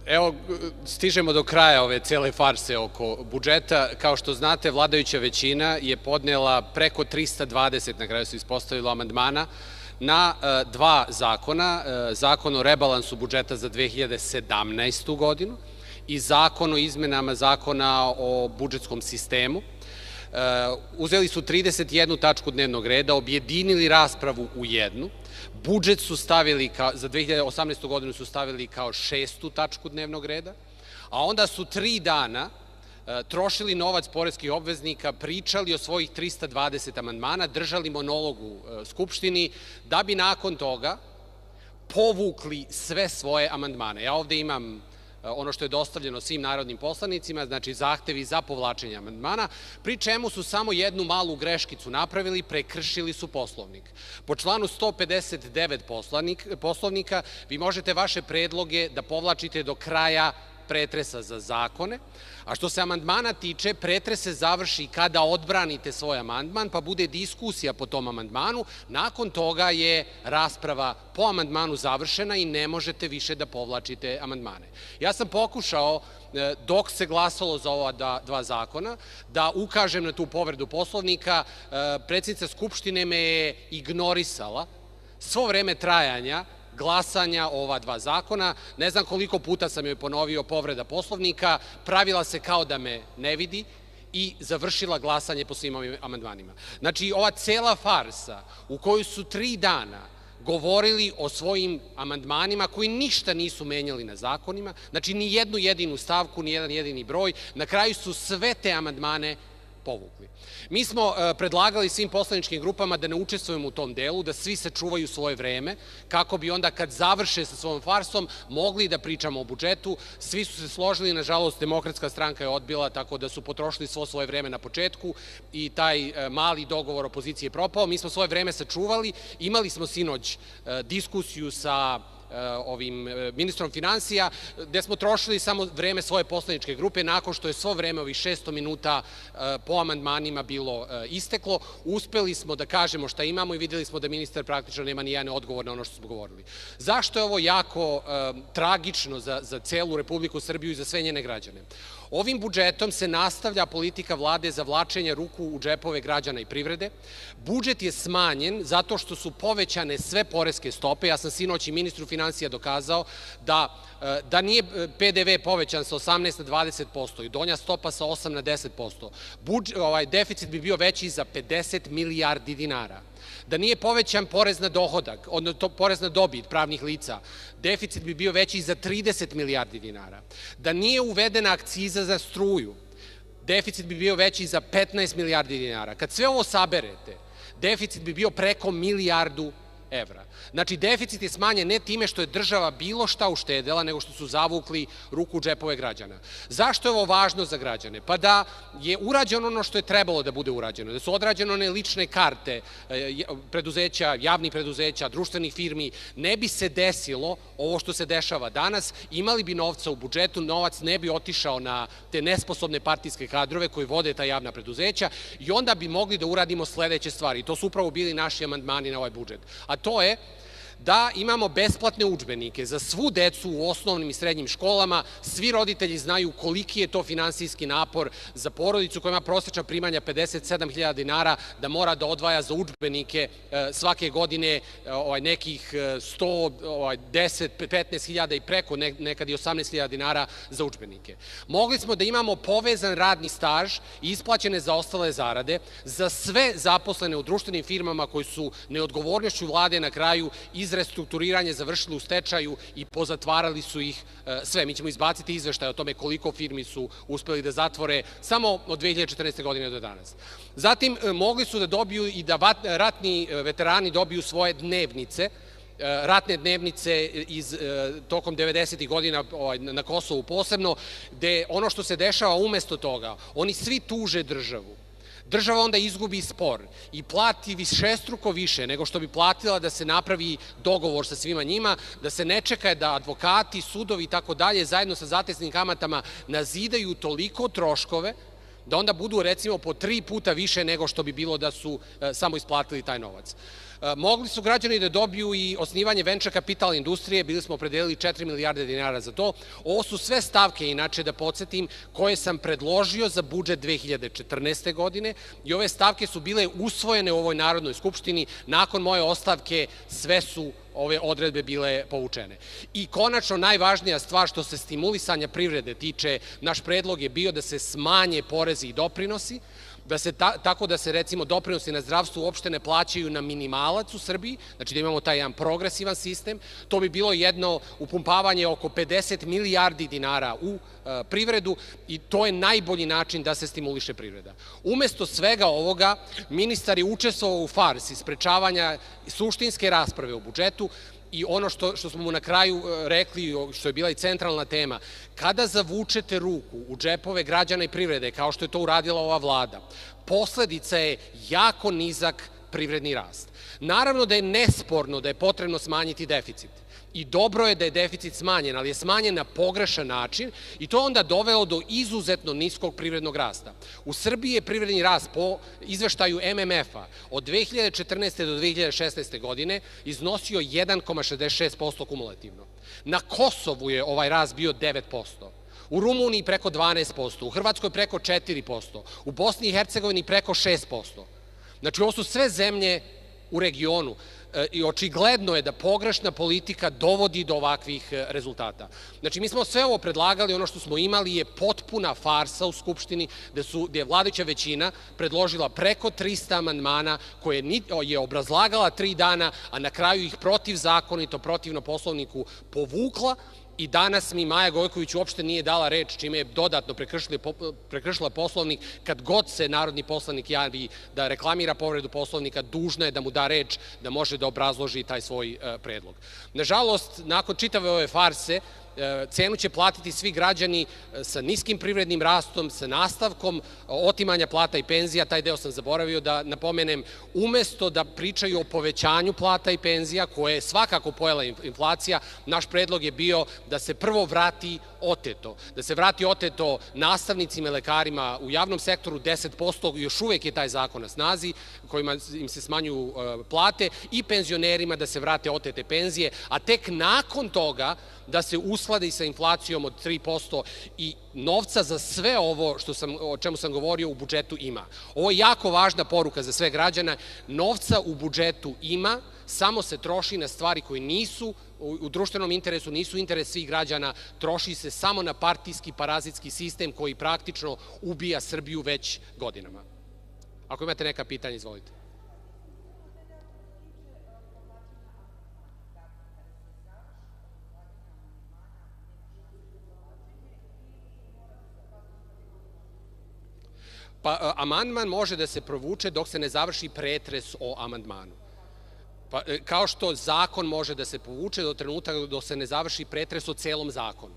Evo, stižemo do kraja ove cele farse oko budžeta. Kao što znate, vladajuća većina je podnela preko 320, na kraju se ispostavilo, amandmana na dva zakona, zakon o rebalansu budžeta za 2017. godinu i zakon o izmenama zakona o budžetskom sistemu. Uzeli su 31 tačku dnevnog reda, objedinili raspravu u jednu, budžet su stavili, za 2018. godinu su stavili kao 6. tačku dnevnog reda, a onda su 3 dana trošili novac poreskih obveznika, pričali o svojih 320 amandmana, držali monolog u Skupštini, da bi nakon toga povukli sve svoje amandmane. Ja ovde imam ono što je dostavljeno svim narodnim poslanicima, znači zahtevi za povlačenje amandmana, pri čemu su samo jednu malu greškicu napravili, prekršili su Poslovnik. Po članu 159 Poslovnika vi možete vaše predloge da povlačite do kraja pretresa za zakone, a što se amandmana tiče, pretres se završi kada odbranite svoj amandman, pa bude diskusija po tom amandmanu, nakon toga je rasprava po amandmanu završena i ne možete više da povlačite amandmane. Ja sam pokušao, dok se glasalo za ova dva zakona, da ukažem na tu povredu Poslovnika. Predsednica Skupštine me je ignorisala svo vreme trajanja glasanja o ova dva zakona. Ne znam koliko puta sam joj ponovio povreda Poslovnika, pravila se kao da me ne vidi i završila glasanje po svim ovim amandmanima. Znači, ova cela farsa u kojoj su 3 dana govorili o svojim amandmanima koji ništa nisu menjali na zakonima, znači ni jednu jedinu stavku, ni jedan jedini broj, na kraju su sve te amandmane povukli. Mi smo predlagali svim poslaničkim grupama da ne učestvujemo u tom delu, da svi sačuvaju svoje vreme, kako bi onda kad završe sa svojom farsom mogli da pričamo o budžetu. Svi su se složili, nažalost Demokratska stranka je odbila, tako da su potrošili svo svoje vreme na početku i taj mali dogovor opozicije je propao. Mi smo svoje vreme sačuvali, imali smo sinoć diskusiju sa ovim ministrom finansija, gde smo trošili samo vreme svoje poslaničke grupe, nakon što je svo vreme, ovih 600 minuta po amandmanima bilo isteklo. Uspeli smo da kažemo šta imamo i videli smo da ministar praktično nema ni jedan odgovor na ono što smo govorili. Zašto je ovo jako tragično za celu Republiku Srbiju i za sve njene građane? Ovim budžetom se nastavlja politika vlade za vlačenje ruku u džepove građana i privrede. Budžet je smanjen zato što su povećane sve poreske stope. Ja sam sinoć i ministru finansija dokazao da nije PDV povećan sa 18 na 20% i donja stopa sa 8 na 10%. Deficit bi bio veći za 50 milijardi dinara. Da nije povećan porez na dohodak, odnosno porez na dobit pravnih lica, deficit bi bio veći za 30 milijardi dinara. Da nije uvedena akciza za struju, deficit bi bio veći za 15 milijardi dinara. Kad sve ovo saberete, deficit bi bio preko milijardu evra. Znači, deficit je smanjen ne time što je država bilo šta uštedela, nego što su zavukli ruku u džepove građana. Zašto je ovo važno za građane? Pa da je urađeno ono što je trebalo da bude urađeno, da su odrađene one lične karte preduzeća, javnih preduzeća, društvenih firmi, ne bi se desilo ovo što se dešava danas, imali bi novca u budžetu, novac ne bi otišao na te nesposobne partijske kadrove koji vode ta javna preduzeća i onda bi mogli da uradimo sledeće stvari. I to su upravo bili naši amandmani na ovaj budžet. A to je da imamo besplatne udžbenike za svu decu u osnovnim i srednjim školama. Svi roditelji znaju koliki je to finansijski napor za porodicu koja ima prosečna primanja 57.000 dinara, da mora da odvaja za udžbenike svake godine nekih 110, 15.000 i preko, nekad i 18.000 dinara za udžbenike. Mogli smo da imamo povezan radni staž i isplaćene zaostale zarade za sve zaposlene u društvenim firmama koji su neodgovornošću vlade na kraju iz restrukturiranja završili u stečaju i pozatvarali su ih sve. Mi ćemo izbaciti izveštaj o tome koliko firmi su uspeli da zatvore samo od 2014. godine do danas. Zatim, mogli su da dobiju i da ratni veterani dobiju svoje dnevnice, ratne dnevnice tokom 90. godina na Kosovu posebno, gde ono što se dešava umesto toga, oni svi tuže državu. Država onda izgubi spor i plati višestruko više nego što bi platila da se napravi dogovor sa svima njima, da se ne čeka da advokati, sudovi i tako dalje zajedno sa zateznim kamatama nazidaju toliko troškove da onda budu recimo po 3 puta više nego što bi bilo da su samo isplatili taj novac. Mogli su građani da dobiju i osnivanje venture capital industrije, bili smo opredelili 4 milijarde dinara za to. Ovo su sve stavke, inače da podsjetim, koje sam predložio za budžet 2014. godine i ove stavke su bile usvojene u ovoj Narodnoj skupštini. Nakon moje ostavke sve su ove odredbe bile povučene. I konačno, najvažnija stvar što se stimulisanja privrede tiče, naš predlog je bio da se smanje porezi i doprinosi, tako da se recimo doprinosi na zdravstvo uopšte ne plaćaju na minimalac u Srbiji, znači da imamo taj jedan progresivan sistem. To bi bilo jedno upumpavanje oko 50 milijardi dinara u privredu i to je najbolji način da se stimuliše privreda. Umesto svega ovoga, ministar je učestvovao u farsi sprečavanja suštinske rasprave o budžetu i ono što smo mu na kraju rekli, što je bila i centralna tema, kada zavučete ruku u džepove građana i privrede, kao što je to uradila ova vlada, posledica je jako nizak privredni rast. Naravno da je nesporno da je potrebno smanjiti deficit. I dobro je da je deficit smanjen, ali je smanjen na pogrešan način i to onda dovelo do izuzetno niskog privrednog rasta. U Srbiji je privredni rast po izveštaju MMF-a od 2014. do 2016. godine iznosio 1,66% kumulativno. Na Kosovu je ovaj rast bio 9%. U Rumuniji preko 12%, u Hrvatskoj preko 4%, u Bosni i Hercegovini preko 6%. Znači, ovo su sve zemlje u regionu i očigledno je da pogrešna politika dovodi do ovakvih rezultata. Znači, mi smo sve ovo predlagali, ono što smo imali je potpuna farsa u Skupštini, gde je vladajuća većina predložila preko 300 amandmana koje je obrazlagala 3 dana, a na kraju ih protivzakonito, protivno Poslovniku povukla. I danas mi Maja Gojković uopšte nije dala reč, čime je dodatno prekršila Poslovnik. Kad god se narodni poslanik javi da reklamira povredu Poslovnika, dužna je da mu da reč da može da obrazloži taj svoj predlog. Nažalost, nakon čitave ove farse, cenu će platiti svi građani sa niskim privrednim rastom, sa nastavkom otimanja plata i penzija. Taj deo sam zaboravio da napomenem. Umesto da pričaju o povećanju plata i penzija, koje je svakako pojela inflacija, naš predlog je bio da se prvo vrati oteto. Da se vrati oteto nastavnicima i lekarima u javnom sektoru 10%, još uvek je taj zakon na snazi, kojima im se smanjuju plate, i penzionerima da se vrate otete penzije, a tek nakon toga da se uskladi sa inflacijom od 3% i novca za sve ovo o čemu sam govorio u budžetu ima. Ovo je jako važna poruka za sve građane. Novca u budžetu ima, samo se troši na stvari koje nisu u društvenom interesu, nisu interes svih građana, troši se samo na partijski, parazitski sistem koji praktično ubija Srbiju već godinama. Ako imate neka pitanja, izvolite. Pa, amandman može da se provuče dok se ne završi pretres o amandmanu. Pa, kao što zakon može da se povuče do trenutka dok se ne završi pretres o celom zakonu.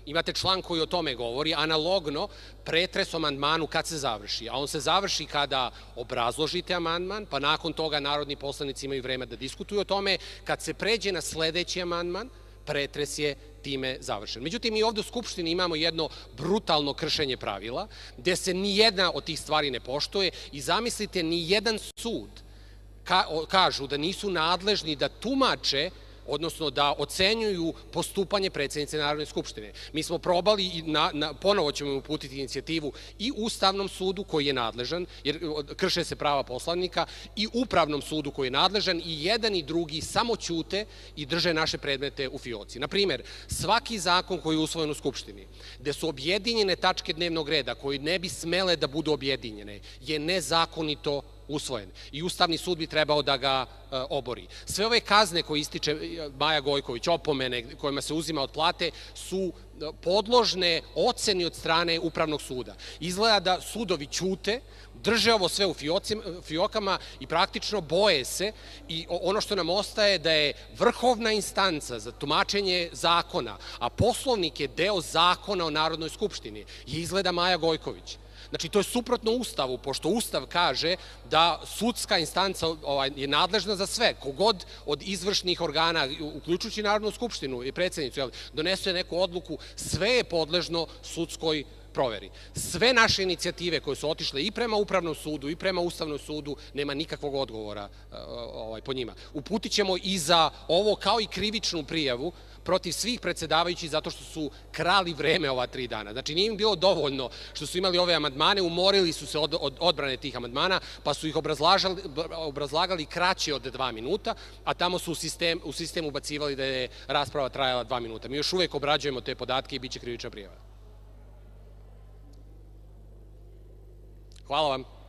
Imate član koji o tome govori, analogno pretres o amandmanu kad se završi, a on se završi kada obrazložite amandman, pa nakon toga narodni poslanici imaju vreme da diskutuju o tome. Kad se pređe na sledeći amandman, pretres je time završen. Međutim, mi ovde u Skupštini imamo jedno brutalno kršenje pravila, gde se nijedna od tih stvari ne poštuje i zamislite, nijedan sud kažu da nisu nadležni da tumače, odnosno da ocenjuju postupanje predsednice Narodne skupštine. Mi smo probali i ponovo ćemo uputiti inicijativu i Ustavnom sudu koji je nadležan, jer krše se prava poslanika, i Upravnom sudu koji je nadležan, i jedan i drugi samo ćute i drže naše predmete u fioci. Na primer, svaki zakon koji je usvojen u Skupštini, gde su objedinjene tačke dnevnog reda koji ne bi smele da budu objedinjene, je nezakonito usvojen i Ustavni sud bi trebao da ga obori. Sve ove kazne koje ističe Maja Gojković, opomene kojima se uzima od plate, su podložne oceni od strane Upravnog suda. Izgleda da sudovi ćute, drže ovo sve u fiokama i praktično boje se, i ono što nam ostaje da je vrhovna instanca za tumačenje zakona, a Poslovnik je deo Zakona o Narodnoj skupštini, je izgleda Maja Gojković. Znači, to je suprotno Ustavu, pošto Ustav kaže da sudska instanca je nadležna za sve. Kogod od izvršnih organa, uključujući Narodnu skupštinu i predsednicu, donese neku odluku, sve je podležno sudskoj proveri. Sve naše inicijative koje su otišle i prema Upravnom sudu i prema Ustavnom sudu, nema nikakvog odgovora po njima. Uputit ćemo i za ovo kao i krivičnu prijavu protiv svih predsedavajućih zato što su krali vreme ova 3 dana. Znači, nije im bilo dovoljno što su imali ove amandmane, umorili su se od odbrane tih amandmana, pa su ih obrazlagali kraće od 2 minuta, a tamo su u sistem ubacivali da je rasprava trajala 2 minuta. Mi još uvek obrađujemo te podatke i bit će krivična prijava. Hvala vam.